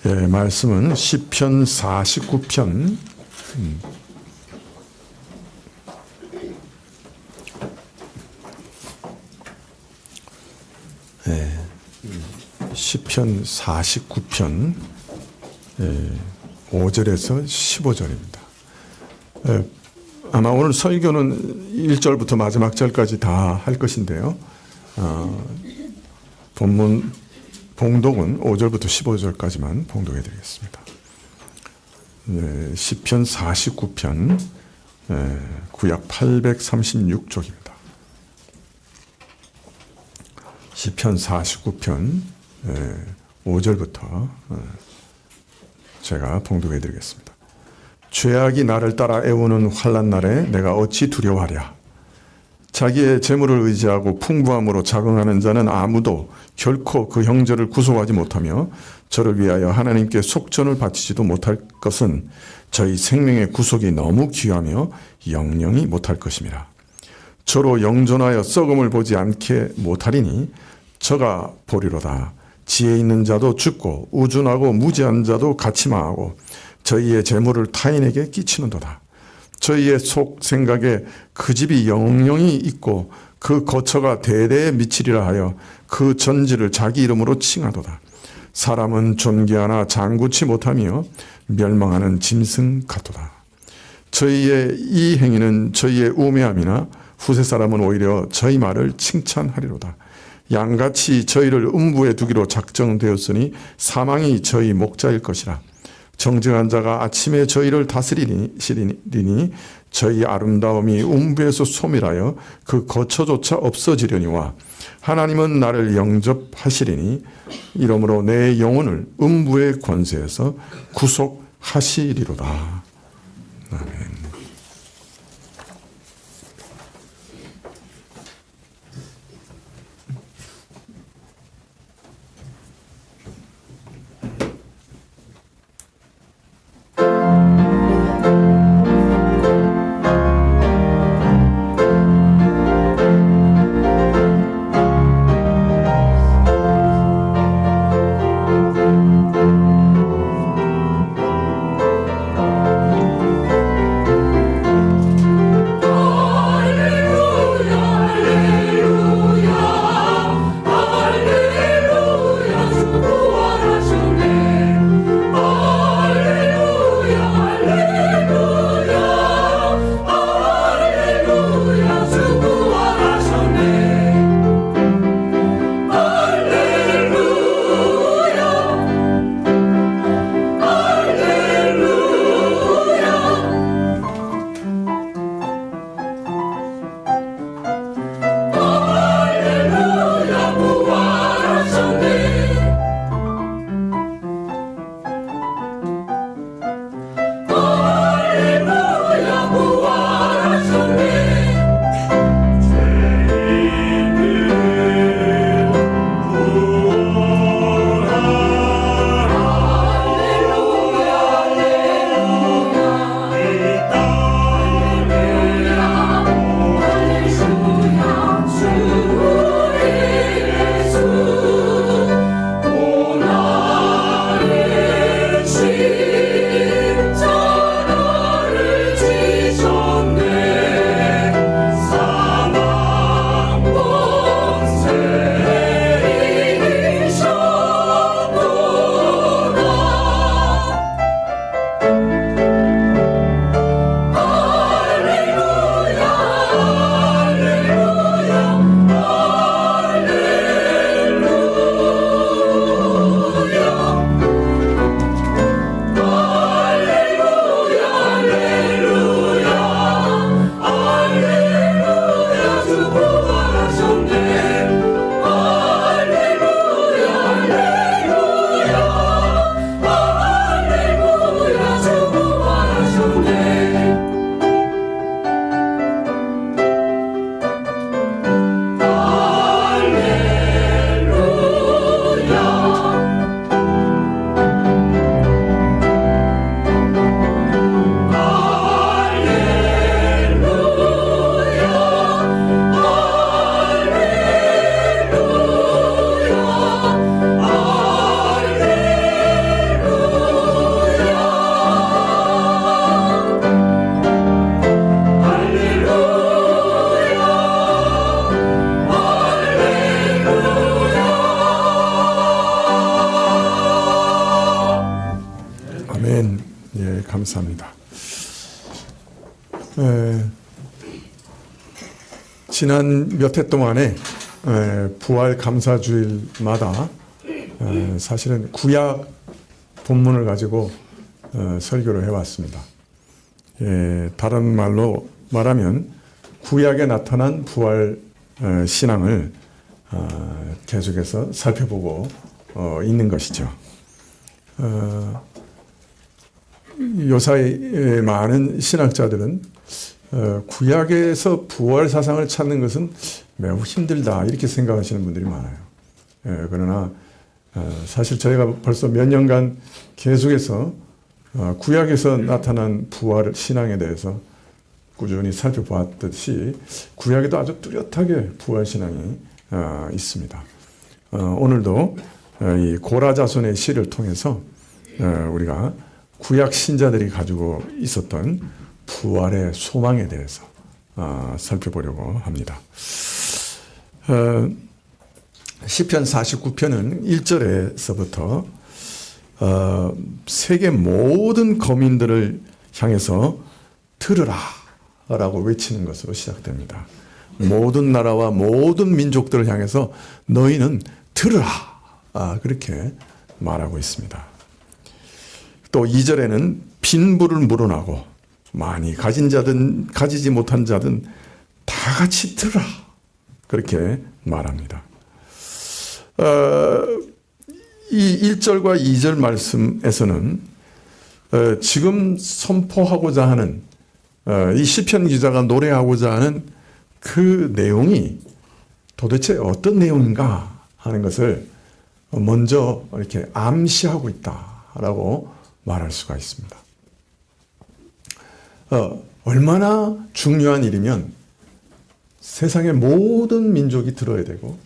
예, 말씀은 시편 49편 시편 49편 5절에서 15절입니다. 아마 오늘 설교는 1절부터 마지막 절까지 다 할 것인데요. 본문 봉독은 5절부터 15절까지만 봉독해 드리겠습니다. 시편 49편 구약 836쪽입니다. 시편 49편 5절부터 제가 봉독해 드리겠습니다. 죄악이 나를 따라 애우는 환난 날에 내가 어찌 두려워하랴. 자기의 재물을 의지하고 풍부함으로 자긍하는 자는 아무도 결코 그 형제를 구속하지 못하며 저를 위하여 하나님께 속전을 바치지도 못할 것은 저희 생명의 구속이 너무 귀하며 영영이 못할 것임이라. 저로 영존하여 썩음을 보지 않게 못하리니 저가 보리로다. 지혜 있는 자도 죽고 우준하고 무지한 자도 같이 망하고 저희의 재물을 타인에게 끼치는도다. 저희의 속 생각에 그 집이 영영이 있고 그 거처가 대대에 미치리라 하여 그 전지를 자기 이름으로 칭하도다. 사람은 존귀하나 장구치 못하며 멸망하는 짐승 같도다. 저희의 이 행위는 저희의 우매함이나 후세 사람은 오히려 저희 말을 칭찬하리로다. 양같이 저희를 음부에 두기로 작정되었으니 사망이 저희 목자일 것이라. 정직한 자가 아침에 저희를 다스리니 저희 아름다움이 음부에서 소멸하여 그 거처조차 없어지려니와 하나님은 나를 영접하시리니 이러므로 내 영혼을 음부의 권세에서 구속하시리로다. 아멘. 감사합니다. 지난 몇 해 동안에 부활 감사주일마다 사실은 구약 본문을 가지고 설교를 해왔습니다. 다른 말로 말하면 구약에 나타난 부활 신앙을 계속해서 살펴보고 있는 것이죠. 요사이 많은 신학자들은 구약에서 부활 사상을 찾는 것은 매우 힘들다 이렇게 생각하시는 분들이 많아요. 그러나 사실 저희가 벌써 몇 년간 계속해서 구약에서 나타난 부활 신앙에 대해서 꾸준히 살펴보았듯이 구약에도 아주 뚜렷하게 부활 신앙이 있습니다. 오늘도 이 고라 자손의 시를 통해서 우리가 구약 신자들이 가지고 있었던 부활의 소망에 대해서 살펴보려고 합니다. 시편 49편은 1절에서부터 세계 모든 거민들을 향해서 들으라 라고 외치는 것으로 시작됩니다. 모든 나라와 모든 민족들을 향해서 너희는 들으라 그렇게 말하고 있습니다. 또 2절에는 빈부를 물어나고 많이 가진 자든 가지지 못한 자든 다 같이 들으라 그렇게 말합니다. 이 1절과 2절 말씀에서는 지금 선포하고자 하는 이 시편 기자가 노래하고자 하는 그 내용이 도대체 어떤 내용인가 하는 것을 먼저 이렇게 암시하고 있다라고 말할 수가 있습니다. 얼마나 중요한 일이면 세상의 모든 민족이 들어야 되고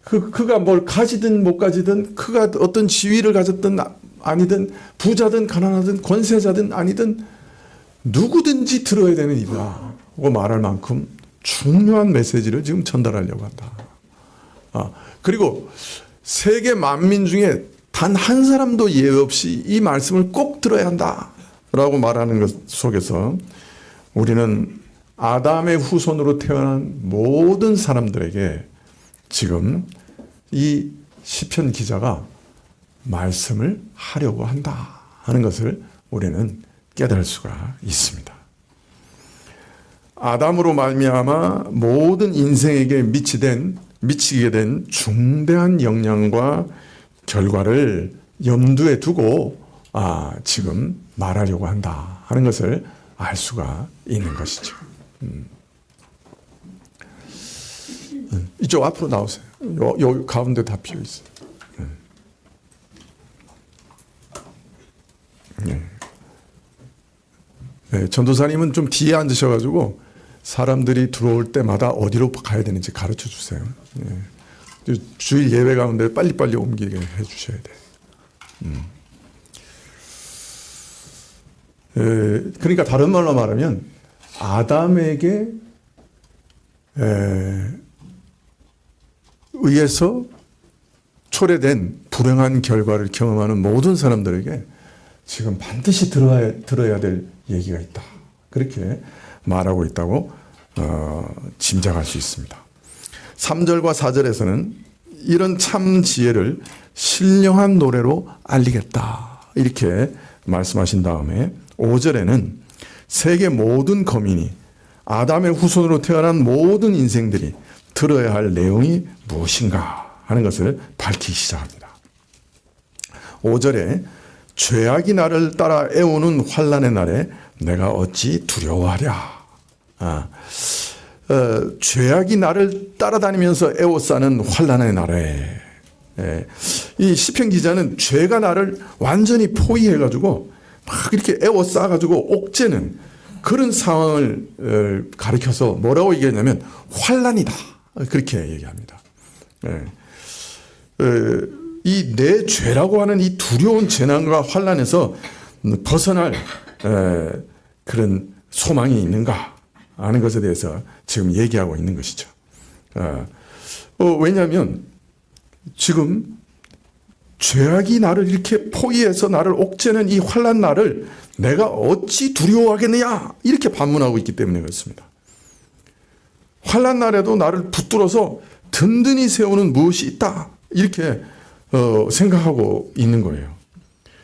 그가 뭘 가지든 못 가지든 그가 어떤 지위를 가졌든 아니든 부자든 가난하든 권세자든 아니든 누구든지 들어야 되는 일이라고 말할 만큼 중요한 메시지를 지금 전달하려고 한다. 그리고 세계 만민 중에 단 한 사람도 예외 없이 이 말씀을 꼭 들어야 한다라고 말하는 것 속에서 우리는 아담의 후손으로 태어난 모든 사람들에게 지금 이 시편 기자가 말씀을 하려고 한다 하는 것을 우리는 깨달을 수가 있습니다. 아담으로 말미암아 모든 인생에게 미치게 된 중대한 영향과 결과를 염두에 두고 지금 말하려고 한다 하는 것을 알 수가 있는 것이죠. 이쪽 앞으로 나오세요. 요 가운데 다 비어 있어요. 네, 전도사님은 좀 뒤에 앉으셔가지고 사람들이 들어올 때마다 어디로 가야 되는지 가르쳐 주세요. 네. 주일 예배 가운데 빨리빨리 옮기게 해주셔야 돼요. 그러니까 다른 말로 말하면 아담에게 의해서 초래된 불행한 결과를 경험하는 모든 사람들에게 지금 반드시 들어야 될 얘기가 있다. 그렇게 말하고 있다고 짐작할 수 있습니다. 3절과 4절에서는 이런 참 지혜를 신령한 노래로 알리겠다. 이렇게 말씀하신 다음에 5절에는 세계 모든 거민이 아담의 후손으로 태어난 모든 인생들이 들어야 할 내용이 무엇인가 하는 것을 밝히기 시작합니다. 5절에 죄악이 나를 따라 애우는 환난의 날에 내가 어찌 두려워하랴. 죄악이 나를 따라다니면서 애워싸는 환난의 날에 이 시편 기자는 죄가 나를 완전히 포위해가지고 막 이렇게 애워싸가지고 옥죄는 그런 상황을 가리켜서 뭐라고 얘기하냐면 환난이다 그렇게 얘기합니다. 이 내 죄라고 하는 이 두려운 재난과 환난에서 벗어날 그런 소망이 있는가 하는 것에 대해서 지금 얘기하고 있는 것이죠. 왜냐하면 지금 죄악이 나를 이렇게 포위해서 나를 옥죄는 이 환난 날을 내가 어찌 두려워하겠느냐 이렇게 반문하고 있기 때문에 그렇습니다. 환난 날에도 나를 붙들어서 든든히 세우는 무엇이 있다 이렇게 생각하고 있는 거예요.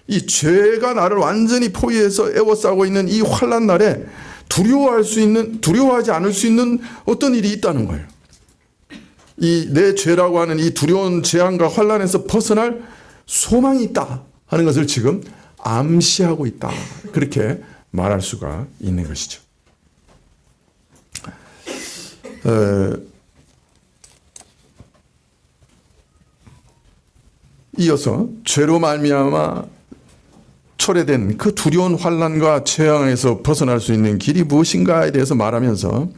이 죄가 나를 완전히 포위해서 애워싸고 있는 이 환난 날에 두려워하지 않을 수 있는 어떤 일이 있다는 거예요. 이 내 죄라고 하는 이 두려운 재앙과 환난에서 벗어날 소망이 있다 하는 것을 지금 암시하고 있다. 그렇게 말할 수가 있는 것이죠. 이어서 죄로 말미암아 초래된 그 두려운 환난과 재앙에서 벗어날 수 있는 길이 무엇인가에 대해서 말하면서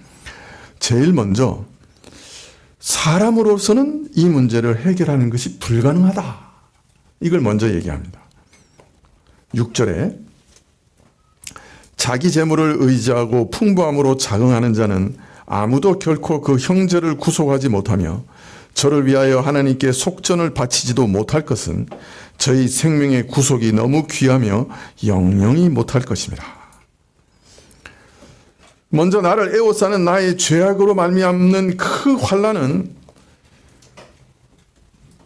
제일 먼저 사람으로서는 이 문제를 해결하는 것이 불가능하다. 이걸 먼저 얘기합니다. 6절에 자기 재물을 의지하고 풍부함으로 자긍하는 자는 아무도 결코 그 형제를 구속하지 못하며 저를 위하여 하나님께 속전을 바치지도 못할 것은 저희 생명의 구속이 너무 귀하며 영영이 못할 것입니다. 먼저 나를 애워싸는 나의 죄악으로 말미암는 그 환난은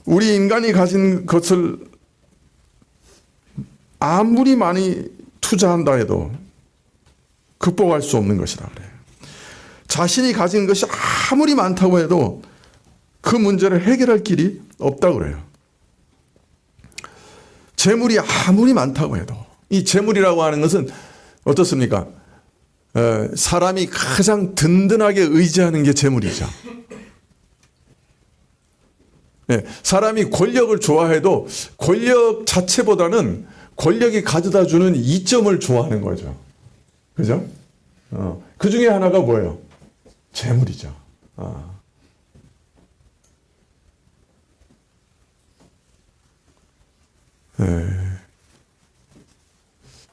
우리 인간이 가진 것을 아무리 많이 투자한다 해도 극복할 수 없는 것이라 그래요. 자신이 가진 것이 아무리 많다고 해도 그 문제를 해결할 길이 없다고 그래요. 재물이 아무리 많다고 해도 이 재물이라고 하는 것은 어떻습니까? 사람이 가장 든든하게 의지하는 게 재물이죠. 사람이 권력을 좋아해도 권력 자체보다는 권력이 가져다 주는 이점을 좋아하는 거죠. 그죠? 그 중에 하나가 뭐예요? 재물이죠.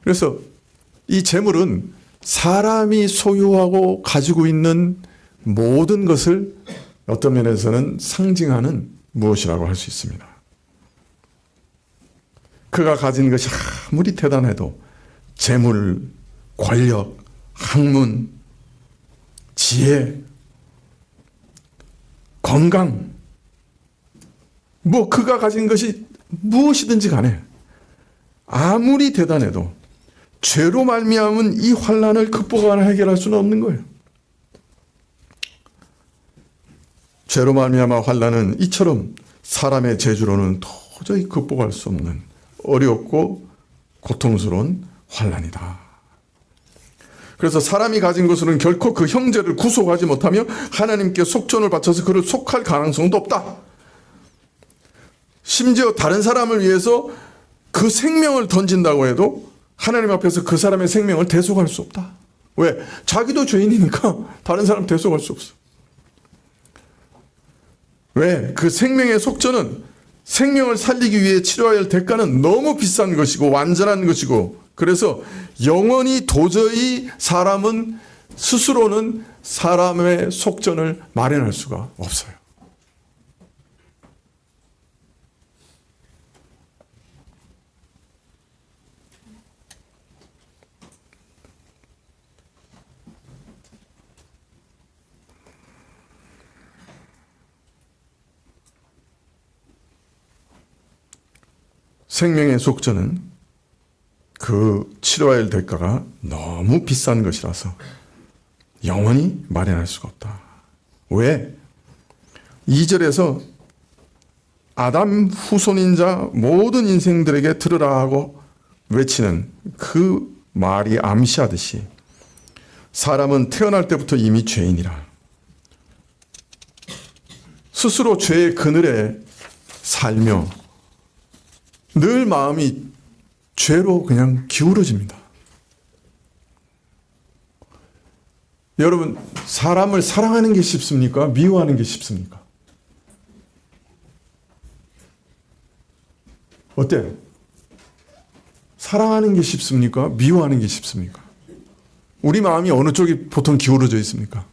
그래서 이 재물은 사람이 소유하고 가지고 있는 모든 것을 어떤 면에서는 상징하는 무엇이라고 할 수 있습니다. 그가 가진 것이 아무리 대단해도 재물, 권력, 학문, 지혜, 건강, 그가 가진 것이 무엇이든지 간에 아무리 대단해도 죄로 말미암은 이 환난을 극복하거나 해결할 수는 없는 거예요. 죄로 말미암아 환난은 이처럼 사람의 재주로는 도저히 극복할 수 없는 어렵고 고통스러운 환난이다. 그래서 사람이 가진 것으로는 결코 그 형제를 구속하지 못하며 하나님께 속전을 바쳐서 그를 속할 가능성도 없다. 심지어 다른 사람을 위해서 그 생명을 던진다고 해도 하나님 앞에서 그 사람의 생명을 대속할 수 없다. 왜? 자기도 죄인이니까 다른 사람 대속할 수 없어. 왜? 그 생명의 속전은 생명을 살리기 위해 치러야 할 대가는 너무 비싼 것이고 완전한 것이고, 그래서 영원히 도저히 사람은 스스로는 사람의 속전을 마련할 수가 없어요. 생명의 속전은 그 치러야 할 대가가 너무 비싼 것이라서 영원히 마련할 수가 없다. 왜? 2절에서 아담 후손인 자 모든 인생들에게 들으라 하고 외치는 그 말이 암시하듯이 사람은 태어날 때부터 이미 죄인이라. 스스로 죄의 그늘에 살며 늘 마음이 죄로 그냥 기울어집니다. 여러분, 사람을 사랑하는 게 쉽습니까? 미워하는 게 쉽습니까? 어때요? 사랑하는 게 쉽습니까? 미워하는 게 쉽습니까? 우리 마음이 어느 쪽이 보통 기울어져 있습니까?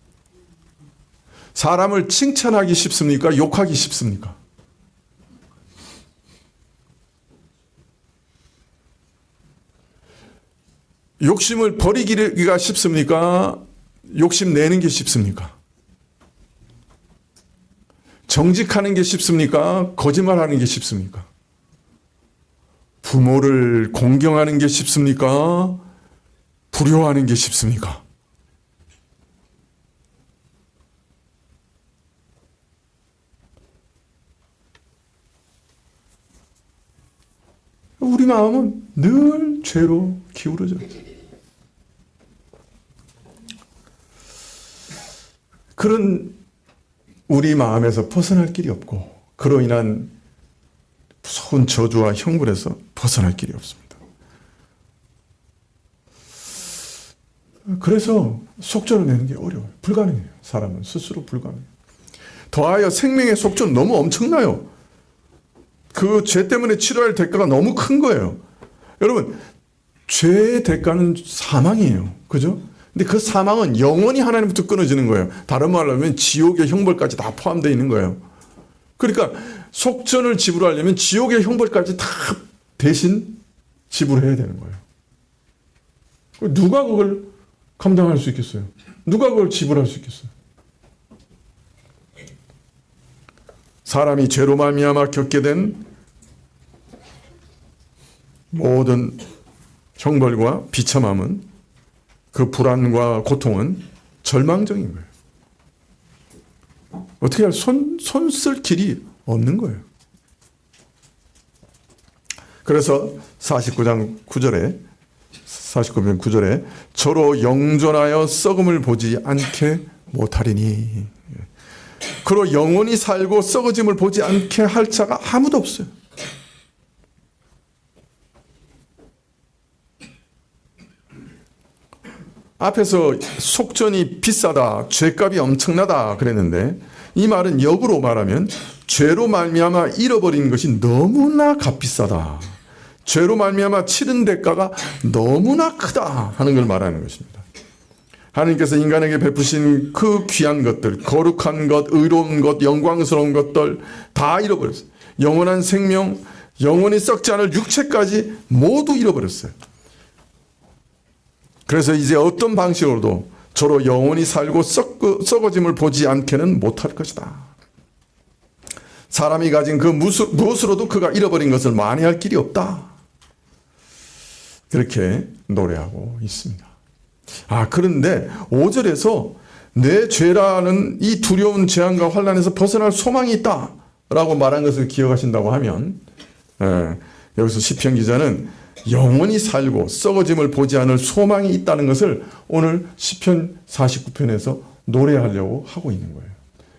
사람을 칭찬하기 쉽습니까? 욕하기 쉽습니까? 욕심을 버리기가 쉽습니까? 욕심 내는 게 쉽습니까? 정직하는 게 쉽습니까? 거짓말하는 게 쉽습니까? 부모를 공경하는 게 쉽습니까? 불효하는 게 쉽습니까? 우리 마음은 늘 죄로 기울어져. 그런 우리 마음에서 벗어날 길이 없고 그로 인한 무서운 저주와 형벌에서 벗어날 길이 없습니다. 그래서 속전을 내는 게 어려워요. 불가능해요. 사람은 스스로 불가능해요. 더하여 생명의 속전은 너무 엄청나요. 그 죄 때문에 치러야 할 대가가 너무 큰 거예요. 여러분, 죄의 대가는 사망이에요. 그죠? 근데 그 사망은 영원히 하나님부터 끊어지는 거예요. 다른 말로 하면 지옥의 형벌까지 다 포함되어 있는 거예요. 그러니까 속전을 지불하려면 지옥의 형벌까지 다 대신 지불해야 되는 거예요. 누가 그걸 감당할 수 있겠어요? 누가 그걸 지불할 수 있겠어요? 사람이 죄로 말미암아 겪게 된 모든 형벌과 비참함은 그 불안과 고통은 절망적인 거예요. 어떻게 할 손 쓸 길이 없는 거예요. 그래서 49장 9절에 저로 영존하여 썩음을 보지 않게 못하리니 그로 영원히 살고 썩어짐을 보지 않게 할 자가 아무도 없어요. 앞에서 속전이 비싸다, 죄값이 엄청나다 그랬는데 이 말은 역으로 말하면 죄로 말미암아 잃어버린 것이 너무나 값비싸다. 죄로 말미암아 치른 대가가 너무나 크다 하는 걸 말하는 것입니다. 하나님께서 인간에게 베푸신 그 귀한 것들, 거룩한 것, 의로운 것, 영광스러운 것들 다 잃어버렸어요. 영원한 생명, 영원히 썩지 않을 육체까지 모두 잃어버렸어요. 그래서 이제 어떤 방식으로도 저로 영원히 살고 썩어짐을 보지 않게는 못할 것이다. 사람이 가진 그 무엇으로도 그가 잃어버린 것을 만회할 길이 없다. 그렇게 노래하고 있습니다. 그런데 5절에서 내 죄라는 이 두려운 재앙과 환난에서 벗어날 소망이 있다 라고 말한 것을 기억하신다고 하면 여기서 시편 기자는 영원히 살고 썩어짐을 보지 않을 소망이 있다는 것을 오늘 시편 49편에서 노래하려고 하고 있는 거예요.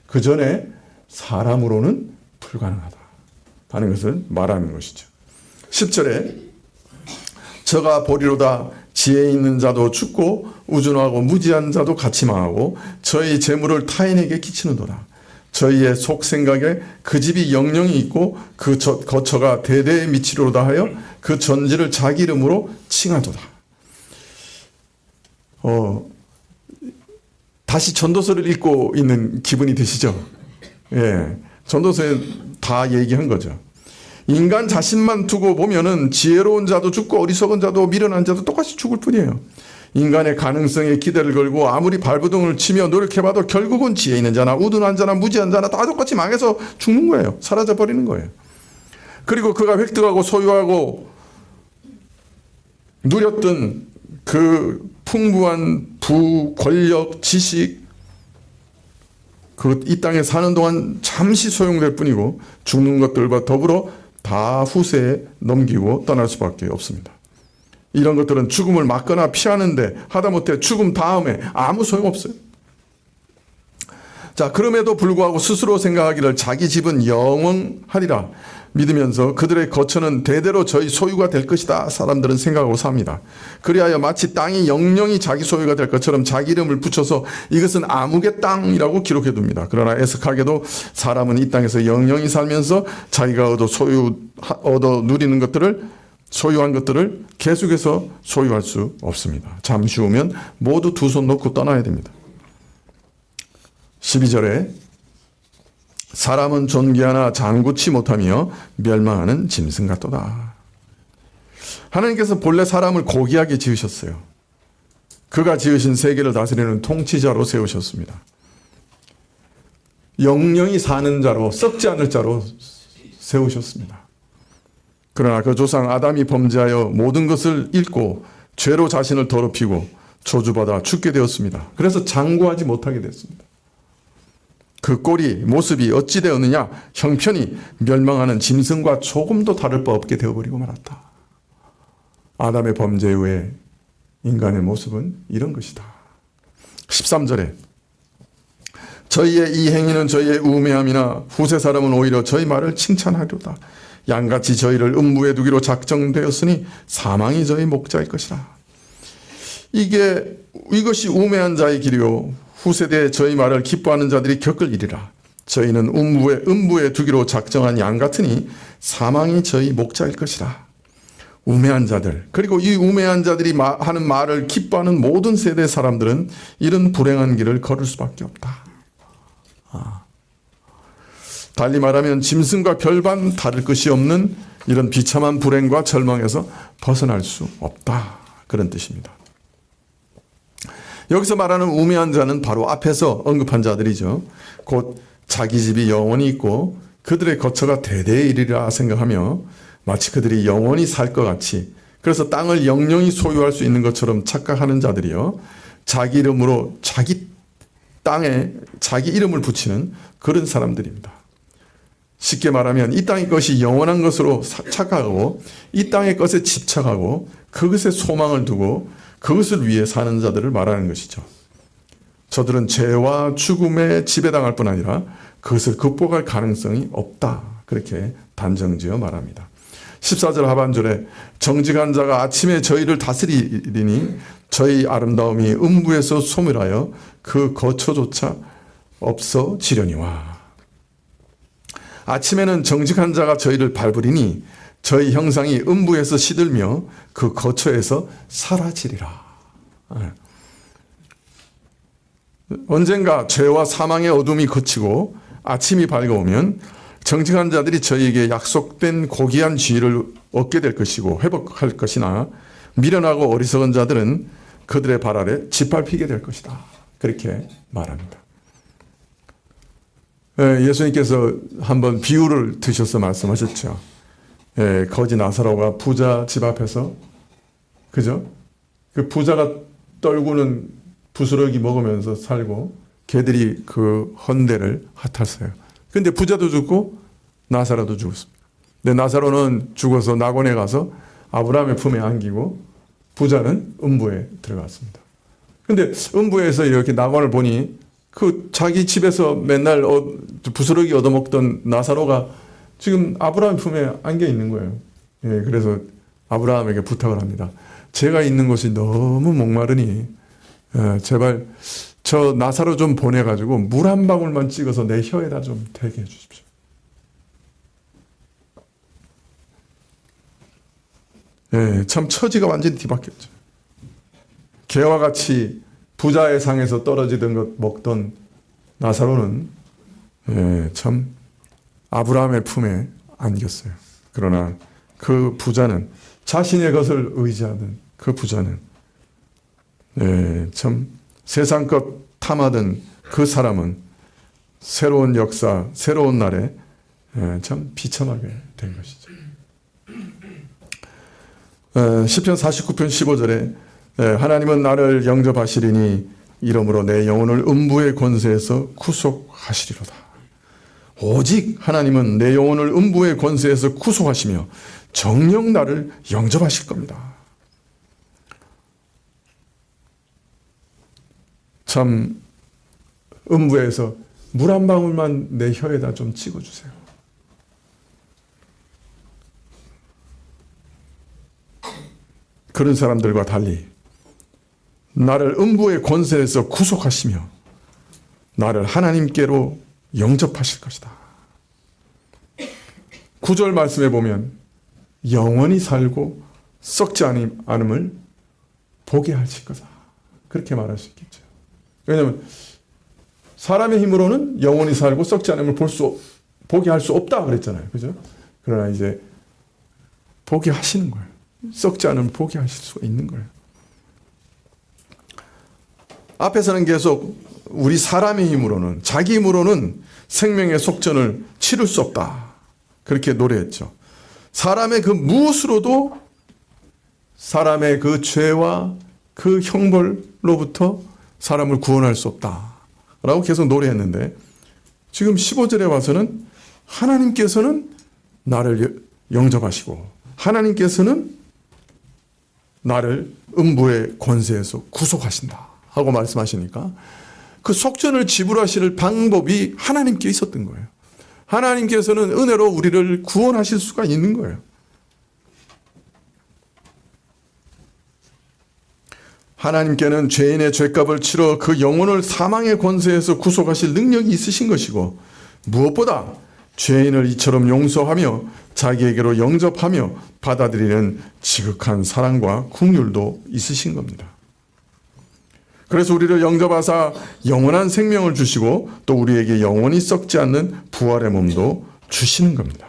그 전에 사람으로는 불가능하다 하는 것을 말하는 것이죠. 10절에 저가 보리로다 지혜 있는 자도 죽고 우준하고 무지한 자도 같이 망하고 저희 재물을 타인에게 끼치는도다. 저희의 속 생각에 그 집이 영영이 있고 그 거처가 대대에 미치리로다 하여 그 전지를 자기 이름으로 칭하도다. 다시 전도서를 읽고 있는 기분이 드시죠? 예, 전도서에 다 얘기한 거죠. 인간 자신만 두고 보면은 지혜로운 자도 죽고 어리석은 자도 미련한 자도 똑같이 죽을 뿐이에요. 인간의 가능성에 기대를 걸고 아무리 발버둥을 치며 노력해봐도 결국은 지혜 있는 자나 우둔한 자나 무지한 자나 다 똑같이 망해서 죽는 거예요. 사라져 버리는 거예요. 그리고 그가 획득하고 소유하고 누렸던 그 풍부한 부, 권력, 지식 이 땅에 사는 동안 잠시 소용될 뿐이고 죽는 것들과 더불어 다 후세에 넘기고 떠날 수밖에 없습니다. 이런 것들은 죽음을 막거나 피하는데 하다못해 죽음 다음에 아무 소용없어요. 자, 그럼에도 불구하고 스스로 생각하기를 자기 집은 영원하리라 믿으면서 그들의 거처는 대대로 저희 소유가 될 것이다 사람들은 생각하고 삽니다. 그리하여 마치 땅이 영영이 자기 소유가 될 것처럼 자기 이름을 붙여서 이것은 아무개 땅이라고 기록해 둡니다. 그러나 애석하게도 사람은 이 땅에서 영영이 살면서 자기가 얻어 누리는 것들을 소유한 것들을 계속해서 소유할 수 없습니다. 잠시 후면 모두 두 손 놓고 떠나야 됩니다. 12절에 사람은 존귀하나 장구치 못하며 멸망하는 짐승 같도다. 하나님께서 본래 사람을 고귀하게 지으셨어요. 그가 지으신 세계를 다스리는 통치자로 세우셨습니다. 영영이 사는 자로, 썩지 않을 자로 세우셨습니다. 그러나 그 조상 아담이 범죄하여 모든 것을 잃고 죄로 자신을 더럽히고 저주받아 죽게 되었습니다. 그래서 장구하지 못하게 됐습니다. 그 꼴이, 모습이 어찌 되었느냐? 형편이 멸망하는 짐승과 조금도 다를 바 없게 되어버리고 말았다. 아담의 범죄 후에 인간의 모습은 이런 것이다. 13절에 저희의 이 행위는 저희의 우매함이나 후세 사람은 오히려 저희 말을 칭찬하려다. 양같이 저희를 음부에 두기로 작정되었으니 사망이 저희 목자일 것이라. 이것이 우매한 자의 길이요 후세대 저희 말을 기뻐하는 자들이 겪을 일이라. 저희는 음부에 두기로 작정한 양 같으니 사망이 저희 목자일 것이라. 우매한 자들, 그리고 이 우매한 자들이 하는 말을 기뻐하는 모든 세대 사람들은 이런 불행한 길을 걸을 수밖에 없다. 달리 말하면 짐승과 별반 다를 것이 없는 이런 비참한 불행과 절망에서 벗어날 수 없다. 그런 뜻입니다. 여기서 말하는 우매한 자는 바로 앞에서 언급한 자들이죠. 곧 자기 집이 영원히 있고 그들의 거처가 대대의 일이라 생각하며 마치 그들이 영원히 살 것 같이, 그래서 땅을 영영히 소유할 수 있는 것처럼 착각하는 자들이요, 자기 이름으로 자기 땅에 자기 이름을 붙이는 그런 사람들입니다. 쉽게 말하면 이 땅의 것이 영원한 것으로 착각하고 이 땅의 것에 집착하고 그것에 소망을 두고 그것을 위해 사는 자들을 말하는 것이죠. 저들은 죄와 죽음에 지배당할 뿐 아니라 그것을 극복할 가능성이 없다. 그렇게 단정지어 말합니다. 14절 하반절에 정직한 자가 아침에 저희를 다스리리니 저희 아름다움이 음부에서 소멸하여 그 거처조차 없어지려니와. 아침에는 정직한 자가 저희를 밟으리니 저희 형상이 음부에서 시들며 그 거처에서 사라지리라. 언젠가 죄와 사망의 어둠이 그치고 아침이 밝아오면 정직한 자들이 저희에게 약속된 고귀한 지위를 얻게 될 것이고 회복할 것이나 미련하고 어리석은 자들은 그들의 발 아래 짓밟히게 될 것이다. 그렇게 말합니다. 예수님께서 한번 비유를 드셔서 말씀하셨죠. 거지 나사로가 부자 집 앞에서, 그죠? 그 부자가 떨구는 부스러기 먹으면서 살고 개들이 그 헌대를 핫았어요. 근데 부자도 죽고 나사로도 죽었습니다. 근데 나사로는 죽어서 낙원에 가서 아브라함의 품에 안기고 부자는 음부에 들어갔습니다. 근데 음부에서 이렇게 낙원을 보니 그 자기 집에서 맨날 부스러기 얻어먹던 나사로가 지금 아브라함 품에 안겨 있는 거예요. 그래서 아브라함에게 부탁을 합니다. 제가 있는 곳이 너무 목마르니 제발 저 나사로 좀 보내가지고 물 한 방울만 찍어서 내 혀에다 좀 대게 해주십시오. 참 처지가 완전히 뒤바뀌었죠. 개와 같이 부자의 상에서 떨어지던 것 먹던 나사로는 참 아브라함의 품에 안겼어요. 그러나 그 부자는, 자신의 것을 의지하는 그 부자는, 참 세상 것 탐하던 그 사람은 새로운 역사, 새로운 날에 참 비참하게 된 것이죠. 시편 49편 15절에 하나님은 나를 영접하시리니 이러므로 내 영혼을 음부의 권세에서 구속하시리로다. 오직 하나님은 내 영혼을 음부의 권세에서 구속하시며 정녕 나를 영접하실 겁니다. 참 음부에서 물 한 방울만 내 혀에다 좀 찍어주세요. 그런 사람들과 달리 나를 음부의 권세에서 구속하시며 나를 하나님께로 영접하실 것이다. 9절 말씀에 보면 영원히 살고 썩지 않음을 보게 하실 거다. 그렇게 말할 수 있겠죠. 왜냐하면 사람의 힘으로는 영원히 살고 썩지 않음을 보게 할 수 없다 그랬잖아요. 그죠? 그러나 이제 보게 하시는 거예요. 썩지 않음을 보게 하실 수 있는 거예요. 앞에서는 계속 우리 사람의 힘으로는, 자기 힘으로는 생명의 속전을 치를 수 없다. 그렇게 노래했죠. 사람의 그 무엇으로도 사람의 그 죄와 그 형벌로부터 사람을 구원할 수 없다. 라고 계속 노래했는데 지금 15절에 와서는 하나님께서는 나를 영접하시고 하나님께서는 나를 음부의 권세에서 구속하신다 하고 말씀하시니까 그 속전을 지불하실 방법이 하나님께 있었던 거예요. 하나님께서는 은혜로 우리를 구원하실 수가 있는 거예요. 하나님께는 죄인의 죄값을 치러 그 영혼을 사망의 권세에서 구속하실 능력이 있으신 것이고 무엇보다 죄인을 이처럼 용서하며 자기에게로 영접하며 받아들이는 지극한 사랑과 긍휼도 있으신 겁니다. 그래서 우리를 영접하사 영원한 생명을 주시고 또 우리에게 영원히 썩지 않는 부활의 몸도 주시는 겁니다.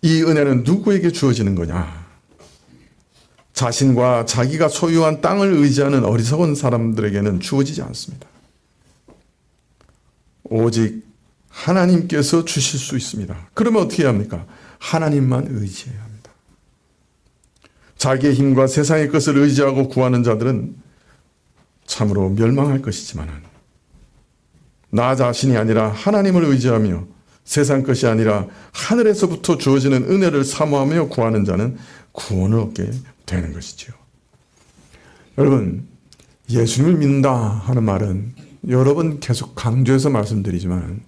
이 은혜는 누구에게 주어지는 거냐? 자신과 자기가 소유한 땅을 의지하는 어리석은 사람들에게는 주어지지 않습니다. 오직 하나님께서 주실 수 있습니다. 그러면 어떻게 해야 합니까? 하나님만 의지해야 합니다. 자기의 힘과 세상의 것을 의지하고 구하는 자들은 참으로 멸망할 것이지만 나 자신이 아니라 하나님을 의지하며 세상 것이 아니라 하늘에서부터 주어지는 은혜를 사모하며 구하는 자는 구원을 얻게 되는 것이죠. 여러분, 예수님을 믿는다 하는 말은 여러 번 계속 강조해서 말씀드리지만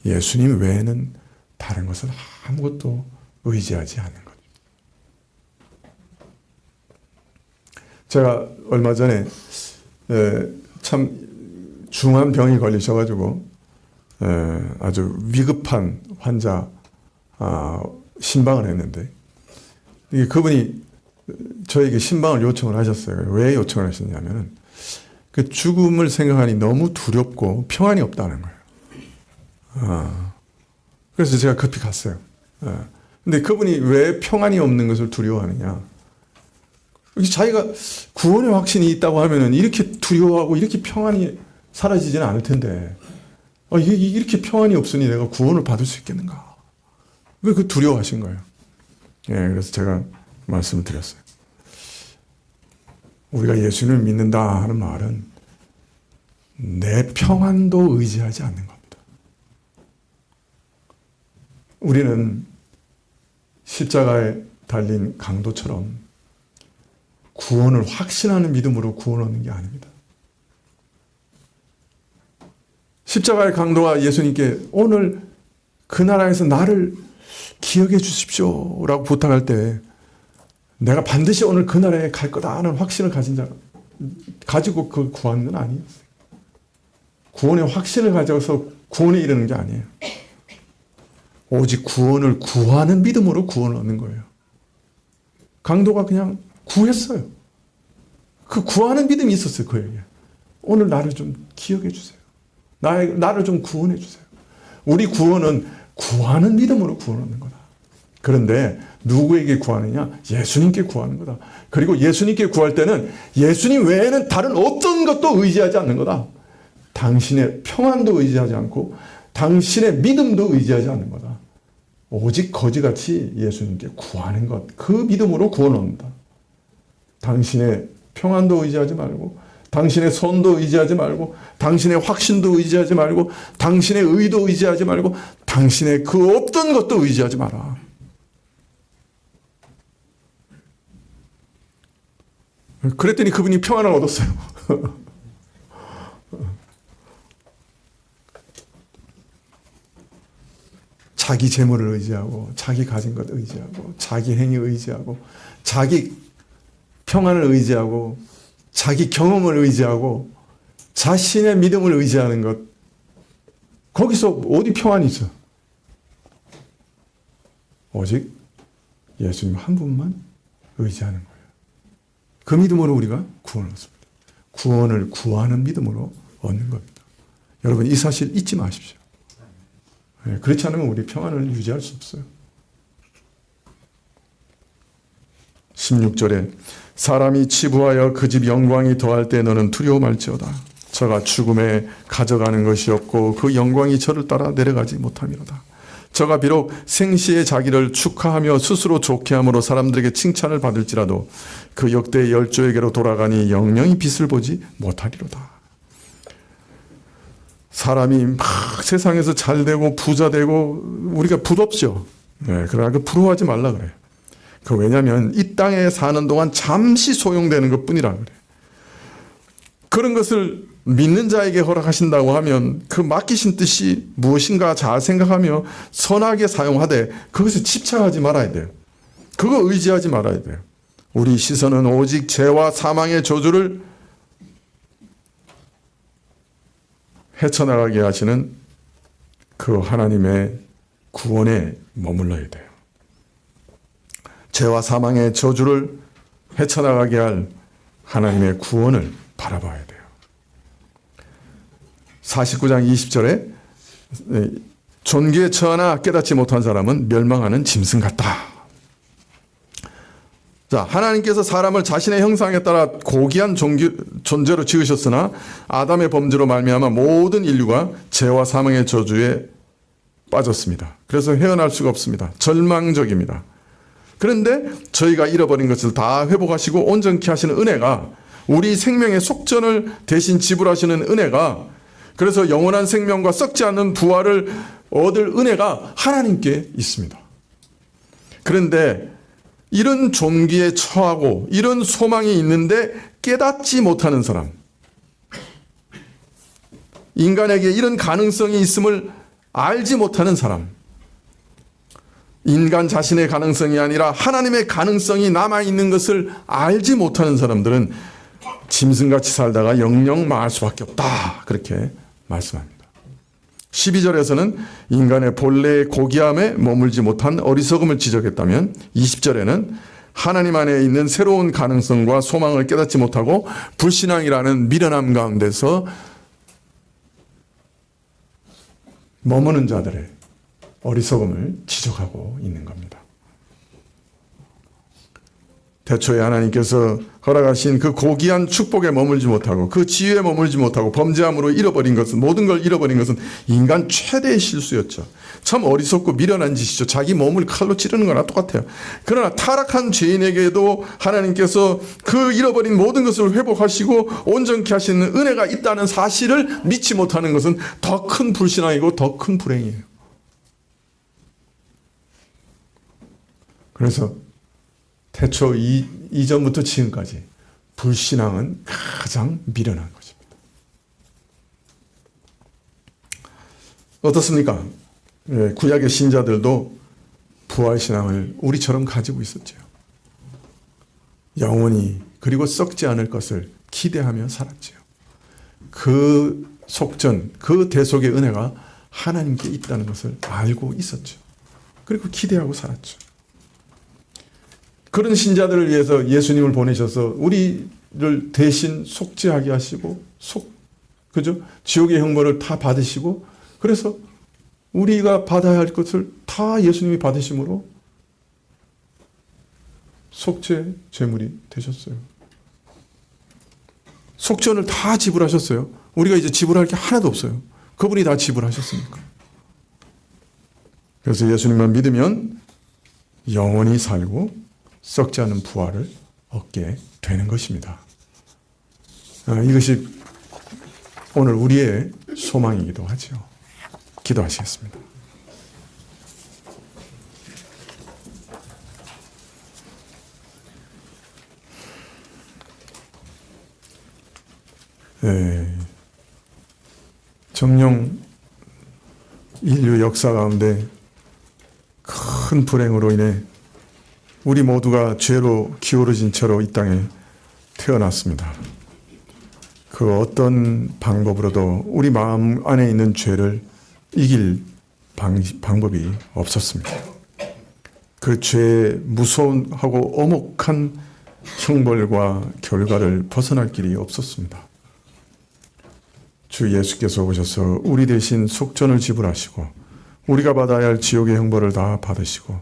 예수님 외에는 다른 것은 아무것도 의지하지 않는 것. 제가 얼마 전에 참 중한 병이 걸리셔가지고 아주 위급한 환자 신방을 했는데 그분이 저에게 신방을 요청을 하셨어요. 왜 요청을 하셨냐면 그 죽음을 생각하니 너무 두렵고 평안이 없다는 거예요. 그래서 제가 급히 갔어요. 근데 그분이 왜 평안이 없는 것을 두려워하느냐? 자기가 구원의 확신이 있다고 하면은 이렇게 두려워하고 이렇게 평안이 사라지지는 않을 텐데 이렇게 평안이 없으니 내가 구원을 받을 수 있겠는가? 왜 그 두려워하신 거예요? 예, 그래서 제가 말씀을 드렸어요. 우리가 예수님을 믿는다 하는 말은 내 평안도 의지하지 않는 겁니다. 우리는 십자가에 달린 강도처럼 구원을 확신하는 믿음으로 구원 얻는 게 아닙니다. 십자가의 강도가 예수님께 오늘 그 나라에서 나를 기억해 주십시오 라고 부탁할 때 내가 반드시 오늘 그 나라에 갈 거다 하는 확신을 가지고 그 구하는 건 아니었어요. 구원의 확신을 가져서 구원에 이르는 게 아니에요. 오직 구원을 구하는 믿음으로 구원을 얻는 거예요. 강도가 그냥 구했어요. 그 구하는 믿음이 있었어요. 그에게. 오늘 나를 좀 기억해 주세요. 나를 좀 구원해 주세요. 우리 구원은 구하는 믿음으로 구원 얻는 거다. 그런데 누구에게 구하느냐? 예수님께 구하는 거다. 그리고 예수님께 구할 때는 예수님 외에는 다른 어떤 것도 의지하지 않는 거다. 당신의 평안도 의지하지 않고 당신의 믿음도 의지하지 않는 거다. 오직 거지같이 예수님께 구하는 것, 그 믿음으로 구원 얻는다. 당신의 평안도 의지하지 말고 당신의 손도 의지하지 말고 당신의 확신도 의지하지 말고 당신의 의도 의지하지 말고 당신의 그 없던 것도 의지하지 마라. 그랬더니 그분이 평안을 얻었어요. 자기 재물을 의지하고 자기 가진 것 의지하고 자기 행위 의지하고 자기 평안을 의지하고 자기 경험을 의지하고 자신의 믿음을 의지하는 것, 거기서 어디 평안이 있어? 오직 예수님 한 분만 의지하는 거예요. 그 믿음으로 우리가 구원을 얻습니다. 구원을 구하는 믿음으로 얻는 겁니다. 여러분 이 사실 잊지 마십시오. 그렇지 않으면 우리 평안을 유지할 수 없어요. 16절에 사람이 치부하여 그 집 영광이 더할 때 너는 두려워 말지어다. 저가 죽음에 가져가는 것이 없고 그 영광이 저를 따라 내려가지 못함이로다. 저가 비록 생시에 자기를 축하하며 스스로 좋게 함으로 사람들에게 칭찬을 받을지라도 그 역대의 열조에게로 돌아가니 영영이 빛을 보지 못하리로다. 사람이 막 세상에서 잘되고 부자되고 우리가 부럽죠. 네, 그러나 그 부러워하지 말라 그래요. 왜냐하면 이 땅에 사는 동안 잠시 소용되는 것뿐이라 그래요. 그런 것을 믿는 자에게 허락하신다고 하면 그 맡기신 뜻이 무엇인가 잘 생각하며 선하게 사용하되 그것에 집착하지 말아야 돼요. 그거 의지하지 말아야 돼요. 우리 시선은 오직 죄와 사망의 저주를 헤쳐나가게 하시는 그 하나님의 구원에 머물러야 돼요. 죄와 사망의 저주를 헤쳐나가게 할 하나님의 구원을 바라봐야 돼요. 49장 20절에 존귀에 처하나 깨닫지 못한 사람은 멸망하는 짐승 같다. 자, 하나님께서 사람을 자신의 형상에 따라 고귀한 존재로 지으셨으나 아담의 범죄로 말미암아 모든 인류가 죄와 사망의 저주에 빠졌습니다. 그래서 헤어날 수가 없습니다. 절망적입니다. 그런데 저희가 잃어버린 것을 다 회복하시고 온전케 하시는 은혜가, 우리 생명의 속전을 대신 지불하시는 은혜가, 그래서 영원한 생명과 썩지 않는 부활을 얻을 은혜가 하나님께 있습니다. 그런데 이런 존귀에 처하고 이런 소망이 있는데 깨닫지 못하는 사람, 인간에게 이런 가능성이 있음을 알지 못하는 사람, 인간 자신의 가능성이 아니라 하나님의 가능성이 남아있는 것을 알지 못하는 사람들은 짐승같이 살다가 영영 망할 수밖에 없다, 그렇게 말씀합니다. 12절에서는 인간의 본래의 고귀함에 머물지 못한 어리석음을 지적했다면 20절에는 하나님 안에 있는 새로운 가능성과 소망을 깨닫지 못하고 불신앙이라는 미련함 가운데서 머무는 자들의 어리석음을 지적하고 있는 겁니다. 태초에 하나님께서 허락하신 그 고귀한 축복에 머물지 못하고 그 지위에 머물지 못하고 범죄함으로 잃어버린 것은, 모든 걸 잃어버린 것은 인간 최대의 실수였죠. 참 어리석고 미련한 짓이죠. 자기 몸을 칼로 찌르는 거나 똑같아요. 그러나 타락한 죄인에게도 하나님께서 그 잃어버린 모든 것을 회복하시고 온전케 하시는 은혜가 있다는 사실을 믿지 못하는 것은 더 큰 불신앙이고 더 큰 불행이에요. 그래서 태초 이전부터 지금까지 불신앙은 가장 미련한 것입니다. 어떻습니까? 구약의 신자들도 부활신앙을 우리처럼 가지고 있었죠. 영원히 그리고 썩지 않을 것을 기대하며 살았죠. 그 속전, 그 대속의 은혜가 하나님께 있다는 것을 알고 있었죠. 그리고 기대하고 살았죠. 그런 신자들을 위해서 예수님을 보내셔서 우리를 대신 속죄하게 하시고, 그죠? 지옥의 형벌을 다 받으시고, 그래서 우리가 받아야 할 것을 다 예수님이 받으심으로 속죄 제물이 되셨어요. 속전을 다 지불하셨어요. 우리가 이제 지불할 게 하나도 없어요. 그분이 다 지불하셨으니까. 그래서 예수님만 믿으면 영원히 살고 썩지 않은 부활을 얻게 되는 것입니다. 이것이 오늘 우리의 소망이기도 하죠. 기도하시겠습니다. 정령 인류 역사 가운데 큰 불행으로 인해 우리 모두가 죄로 기울어진 채로 이 땅에 태어났습니다. 그 어떤 방법으로도 우리 마음 안에 있는 죄를 이길 방법이 없었습니다. 그 죄의 무서운하고 엄혹한 형벌과 결과를 벗어날 길이 없었습니다. 주 예수께서 오셔서 우리 대신 속전을 지불하시고 우리가 받아야 할 지옥의 형벌을 다 받으시고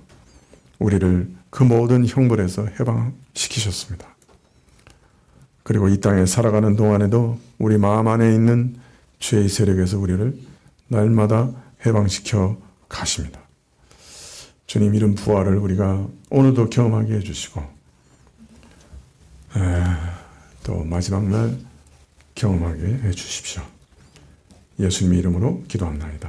우리를 그 모든 형벌에서 해방시키셨습니다. 그리고 이 땅에 살아가는 동안에도 우리 마음 안에 있는 죄의 세력에서 우리를 날마다 해방시켜 가십니다. 주님, 이런 부활을 우리가 오늘도 경험하게 해주시고 또 마지막 날 경험하게 해주십시오. 예수님의 이름으로 기도합니다.